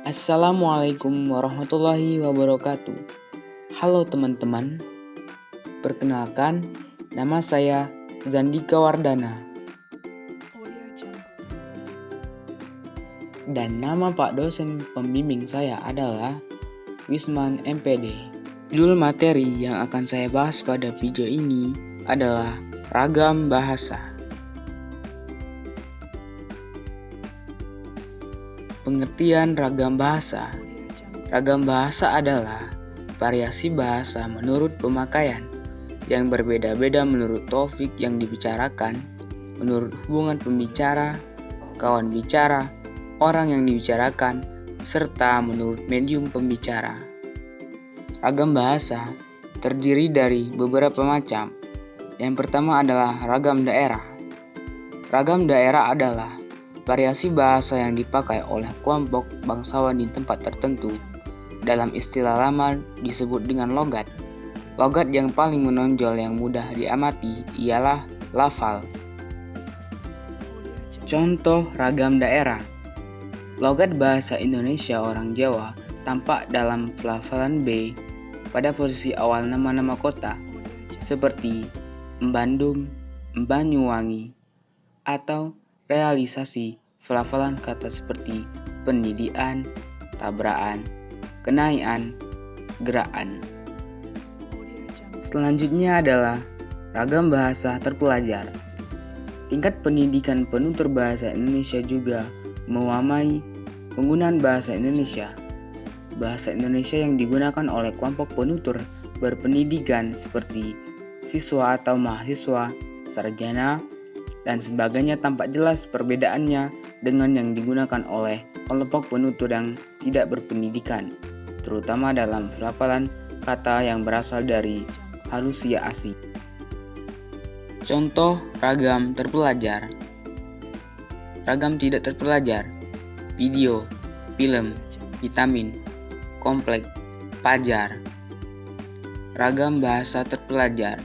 Assalamualaikum warahmatullahi wabarakatuh. Halo teman-teman, perkenalkan nama saya Zandika Wardana dan nama Pak dosen pembimbing saya adalah Wisman MPD. Judul materi yang akan saya bahas pada video ini adalah ragam bahasa. Pengertian ragam bahasa. Ragam bahasa adalah variasi bahasa menurut pemakaian yang berbeda-beda menurut topik yang dibicarakan, menurut hubungan pembicara, kawan bicara, orang yang dibicarakan, serta menurut medium pembicara. Ragam bahasa terdiri dari beberapa macam. Yang pertama adalah ragam daerah. Ragam daerah adalah variasi bahasa yang dipakai oleh kelompok bangsawan di tempat tertentu. Dalam istilah lama disebut dengan logat. Logat yang paling menonjol yang mudah diamati ialah lafal. Contoh ragam daerah. Logat bahasa Indonesia orang Jawa tampak dalam pelafalan B pada posisi awal nama-nama kota seperti Bandung, Banyuwangi, atau realisasi pelafalan kata seperti pendidikan, tabrakan, kenaian, gerakan. Selanjutnya adalah ragam bahasa terpelajar. Tingkat pendidikan penutur bahasa Indonesia juga mewarnai penggunaan bahasa Indonesia. Bahasa Indonesia yang digunakan oleh kelompok penutur berpendidikan seperti siswa atau mahasiswa, sarjana, dan sebagainya tampak jelas perbedaannya dengan yang digunakan oleh kelompok penutur yang tidak berpendidikan, terutama dalam pelafalan kata yang berasal dari halusia asing. Contoh ragam terpelajar. Ragam tidak terpelajar: video, film, vitamin, kompleks, fajar. Ragam bahasa terpelajar: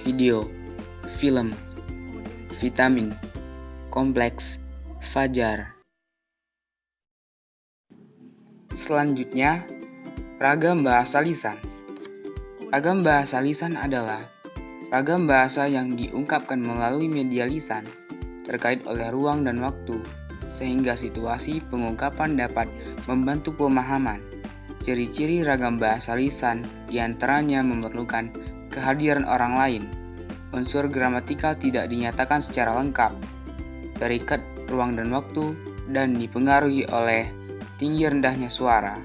video, film, vitamin, kompleks, fajar. Selanjutnya, ragam bahasa lisan. Ragam bahasa lisan adalah ragam bahasa yang diungkapkan melalui media lisan, terkait oleh ruang dan waktu, sehingga situasi pengungkapan dapat membantu pemahaman. Ciri-ciri ragam bahasa lisan diantaranya memerlukan kehadiran orang lain. Unsur gramatikal tidak dinyatakan secara lengkap, terikat ruang dan waktu, dan dipengaruhi oleh tinggi rendahnya suara.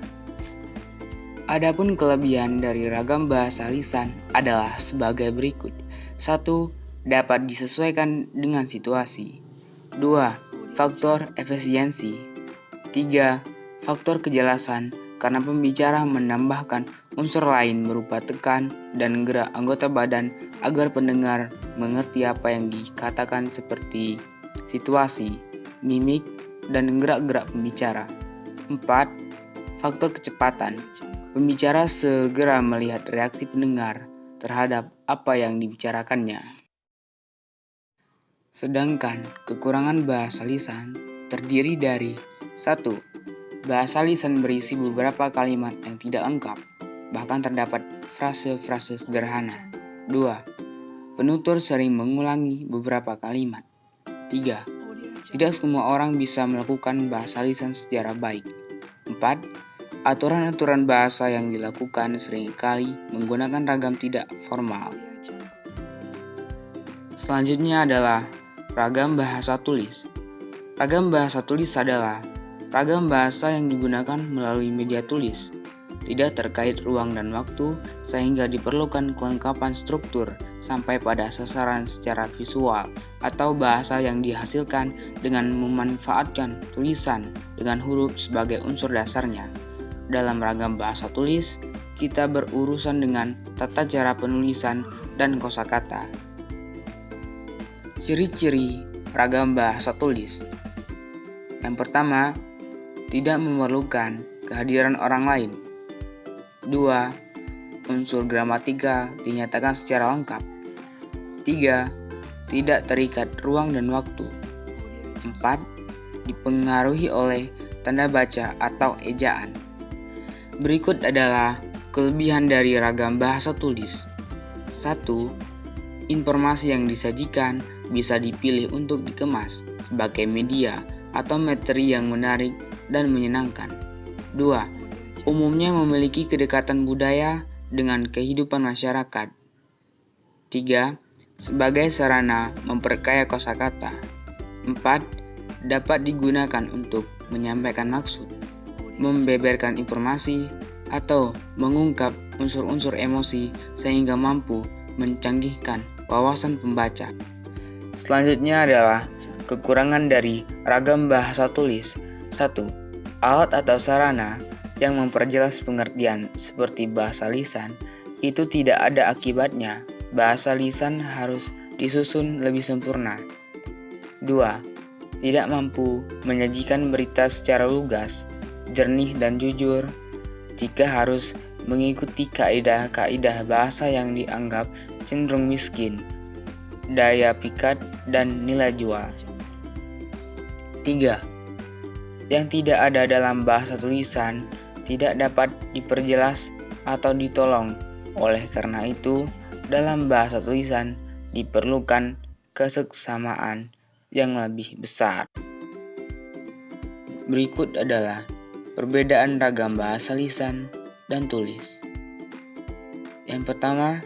Adapun kelebihan dari ragam bahasa lisan adalah sebagai berikut. 1. Dapat disesuaikan dengan situasi. 2. Faktor efisiensi. 3. Faktor kejelasan, karena pembicara menambahkan unsur lain berupa tekan dan gerak anggota badan agar pendengar mengerti apa yang dikatakan seperti situasi, mimik, dan gerak-gerak pembicara. 4. Faktor kecepatan. Pembicara segera melihat reaksi pendengar terhadap apa yang dibicarakannya. Sedangkan kekurangan bahasa lisan terdiri dari 1. Bahasa lisan berisi beberapa kalimat yang tidak lengkap, bahkan terdapat frase-frase sederhana. 2. Penutur sering mengulangi beberapa kalimat. 3. Tidak semua orang bisa melakukan bahasa lisan secara baik. 4. Aturan-aturan bahasa yang dilakukan seringkali menggunakan ragam tidak formal. Selanjutnya adalah ragam bahasa tulis. Ragam bahasa tulis adalah ragam bahasa yang digunakan melalui media tulis, tidak terkait ruang dan waktu, sehingga diperlukan kelengkapan struktur sampai pada sasaran secara visual, atau bahasa yang dihasilkan dengan memanfaatkan tulisan dengan huruf sebagai unsur dasarnya. Dalam ragam bahasa tulis, kita berurusan dengan tata cara penulisan dan kosakata. Ciri-ciri ragam bahasa tulis. Yang pertama, tidak memerlukan kehadiran orang lain. 2. Unsur gramatika dinyatakan secara lengkap. 3. Tidak terikat ruang dan waktu. 4. Dipengaruhi oleh tanda baca atau ejaan. Berikut adalah kelebihan dari ragam bahasa tulis. 1. Informasi yang disajikan bisa dipilih untuk dikemas sebagai media atau materi yang menarik dan menyenangkan. 2. Umumnya memiliki kedekatan budaya dengan kehidupan masyarakat. 3. Sebagai sarana memperkaya kosakata. 4. Dapat digunakan untuk menyampaikan maksud, membeberkan informasi, atau mengungkap unsur-unsur emosi sehingga mampu mencanggihkan wawasan pembaca. Selanjutnya adalah kekurangan dari ragam bahasa tulis. 1. Alat atau sarana yang memperjelas pengertian seperti bahasa lisan itu tidak ada akibatnya. Bahasa lisan harus disusun lebih sempurna. 2. Tidak mampu menyajikan berita secara lugas, jernih dan jujur jika harus mengikuti kaidah-kaidah bahasa yang dianggap cenderung miskin, daya pikat, dan nilai jual. 3. Yang tidak ada dalam bahasa tulisan tidak dapat diperjelas atau ditolong. Oleh karena itu, dalam bahasa tulisan diperlukan keseksamaan yang lebih besar. Berikut adalah perbedaan ragam bahasa lisan dan tulis. Yang pertama,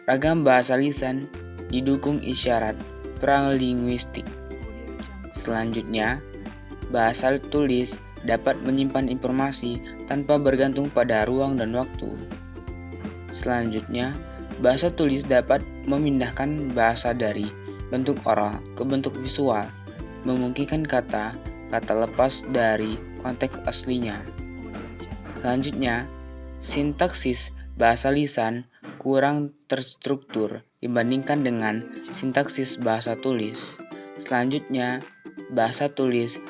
ragam bahasa lisan didukung isyarat pralinguistik. Selanjutnya, bahasa tulis dapat menyimpan informasi tanpa bergantung pada ruang dan waktu. Selanjutnya, bahasa tulis dapat memindahkan bahasa dari bentuk oral ke bentuk visual, memungkinkan kata lepas dari konteks aslinya. Selanjutnya, sintaksis bahasa lisan kurang terstruktur dibandingkan dengan sintaksis bahasa tulis. Selanjutnya, bahasa tulis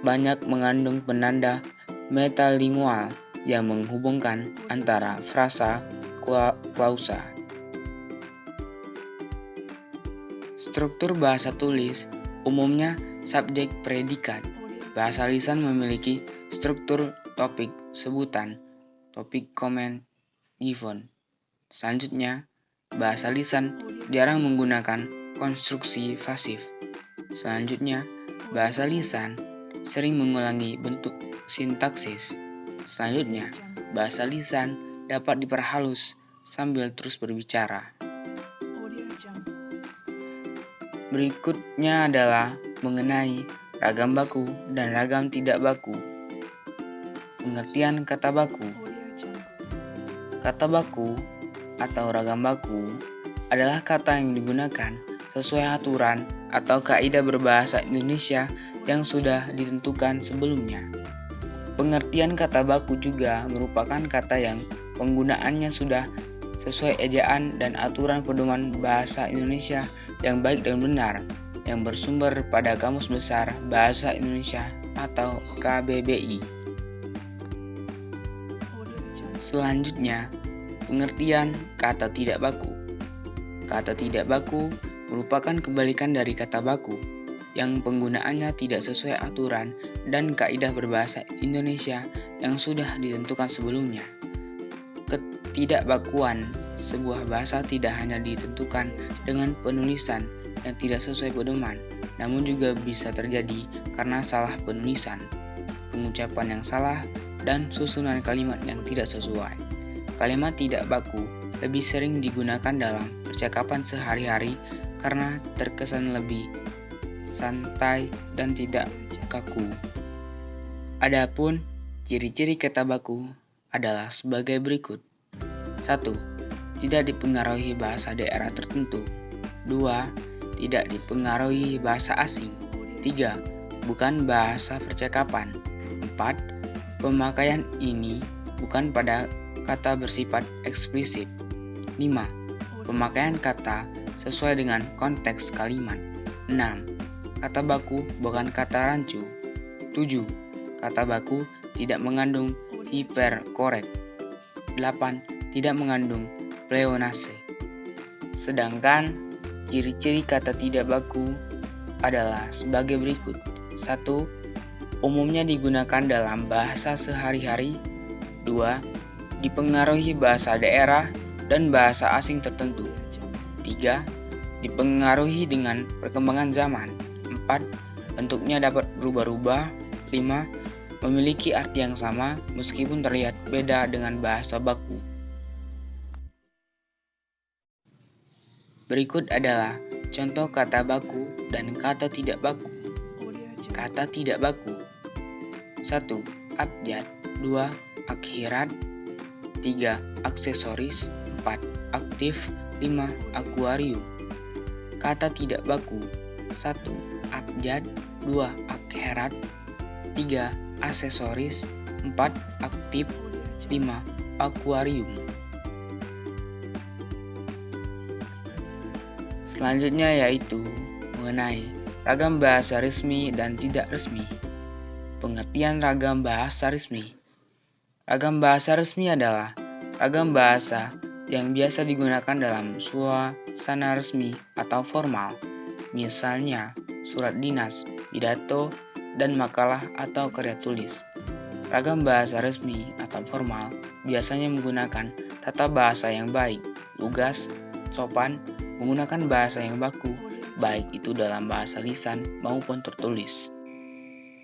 banyak mengandung penanda metalingual yang menghubungkan antara frasa klausa. Struktur bahasa tulis umumnya subjek predikat. Bahasa lisan memiliki struktur topik sebutan, topik comment given. Selanjutnya, bahasa lisan jarang menggunakan konstruksi pasif. Selanjutnya, bahasa lisan sering mengulangi bentuk sintaksis. Selanjutnya, bahasa lisan dapat diperhalus sambil terus berbicara. Berikutnya adalah mengenai ragam baku dan ragam tidak baku. Pengertian kata baku. Kata baku atau ragam baku adalah kata yang digunakan sesuai aturan atau kaidah berbahasa Indonesia yang sudah ditentukan sebelumnya. Pengertian kata baku juga merupakan kata yang penggunaannya sudah sesuai ejaan dan aturan pedoman bahasa Indonesia yang baik dan benar, yang bersumber pada Kamus Besar Bahasa Indonesia atau KBBI. Selanjutnya, pengertian kata tidak baku. Kata tidak baku merupakan kebalikan dari kata baku, yang penggunaannya tidak sesuai aturan dan kaidah berbahasa Indonesia yang sudah ditentukan sebelumnya. Ketidakbakuan sebuah bahasa tidak hanya ditentukan dengan penulisan yang tidak sesuai pedoman, namun juga bisa terjadi karena salah penulisan, pengucapan yang salah, dan susunan kalimat yang tidak sesuai. Kalimat tidak baku lebih sering digunakan dalam percakapan sehari-hari karena terkesan lebih santai dan tidak kaku. Adapun ciri-ciri kata baku adalah sebagai berikut. 1. Tidak dipengaruhi bahasa daerah tertentu. 2. Tidak dipengaruhi bahasa asing. 3. Bukan bahasa percakapan. 4. Pemakaian ini bukan pada kata bersifat eksplisit. 5. Pemakaian kata sesuai dengan konteks kalimat. 6. Kata baku bukan kata rancu. 7. Kata baku tidak mengandung hiperkorek. 8. Tidak mengandung pleonase. Sedangkan ciri-ciri kata tidak baku adalah sebagai berikut. 1. umumnya digunakan dalam bahasa sehari-hari. 2. Dipengaruhi bahasa daerah dan bahasa asing tertentu. 3. Dipengaruhi dengan perkembangan zaman. 4. Bentuknya dapat berubah-ubah. 5. Memiliki arti yang sama meskipun terlihat beda dengan bahasa baku. Berikut adalah contoh kata baku dan kata tidak baku. Kata tidak baku. 1. Abjad. 2. Akhirat. 3. Aksesoris. 4. Aktif. 5. Akuarium. Kata tidak baku. 1. Abjad. 2. Akhirat. 3. Aksesoris. 4. Aktif. 5. Akuarium. Selanjutnya yaitu mengenai ragam bahasa resmi dan tidak resmi. Pengertian ragam bahasa resmi. Ragam bahasa resmi adalah ragam bahasa yang biasa digunakan dalam suasana resmi atau formal, misalnya surat dinas, pidato, dan makalah atau karya tulis. Ragam bahasa resmi atau formal biasanya menggunakan tata bahasa yang baik, lugas, sopan, menggunakan bahasa yang baku, baik itu dalam bahasa lisan maupun tertulis.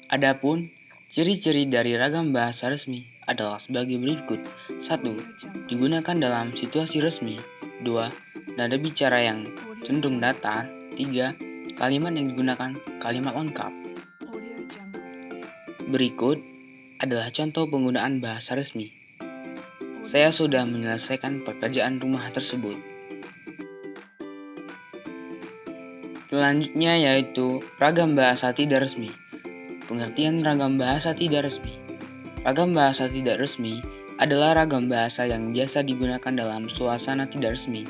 Adapun ciri-ciri dari ragam bahasa resmi adalah sebagai berikut. 1. Digunakan dalam situasi resmi. 2. Nada bicara yang cenderung datar. 3. Kalimat yang digunakan kalimat lengkap. Berikut adalah contoh penggunaan bahasa resmi. Saya sudah menyelesaikan pekerjaan rumah tersebut. Selanjutnya yaitu ragam bahasa tidak resmi. Pengertian ragam bahasa tidak resmi. Ragam bahasa tidak resmi adalah ragam bahasa yang biasa digunakan dalam suasana tidak resmi,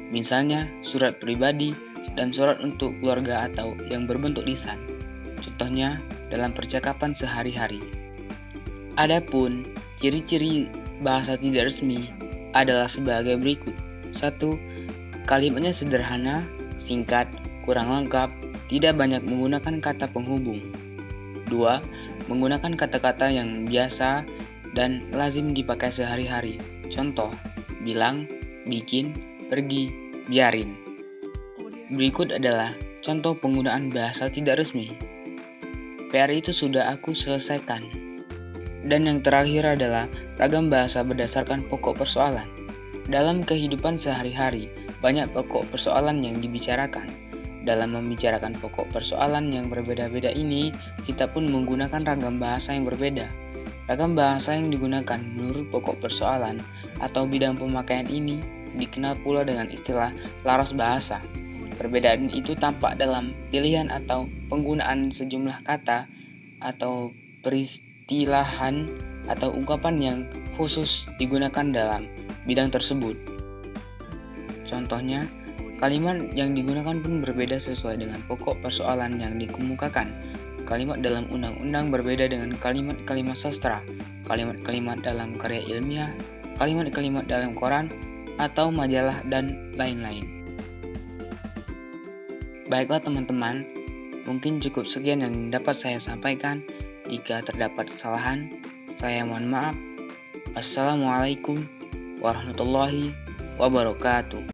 misalnya surat pribadi dan surat untuk keluarga atau yang berbentuk lisan. Contohnya dalam percakapan sehari-hari. Adapun ciri-ciri bahasa tidak resmi adalah sebagai berikut. 1. Kalimatnya sederhana, singkat, kurang lengkap, tidak banyak menggunakan kata penghubung. 2. Menggunakan kata-kata yang biasa dan lazim dipakai sehari-hari. Contoh, bilang, bikin, pergi, biarin. Berikut adalah contoh penggunaan bahasa tidak resmi. PR itu sudah aku selesaikan. Dan yang terakhir adalah ragam bahasa berdasarkan pokok persoalan. Dalam kehidupan sehari-hari, banyak pokok persoalan yang dibicarakan. Dalam membicarakan pokok persoalan yang berbeda-beda ini, kita pun menggunakan ragam bahasa yang berbeda. Ragam bahasa yang digunakan menurut pokok persoalan atau bidang pemakaian ini dikenal pula dengan istilah laras bahasa. Perbedaan itu tampak dalam pilihan atau penggunaan sejumlah kata atau peristilahan atau ungkapan yang khusus digunakan dalam bidang tersebut. Contohnya, kalimat yang digunakan pun berbeda sesuai dengan pokok persoalan yang dikemukakan. Kalimat dalam undang-undang berbeda dengan kalimat-kalimat sastra, kalimat-kalimat dalam karya ilmiah, kalimat-kalimat dalam koran atau majalah, dan lain-lain. Baiklah teman-teman, mungkin cukup sekian yang dapat saya sampaikan. Jika terdapat kesalahan, saya mohon maaf. Wassalamualaikum warahmatullahi wabarakatuh.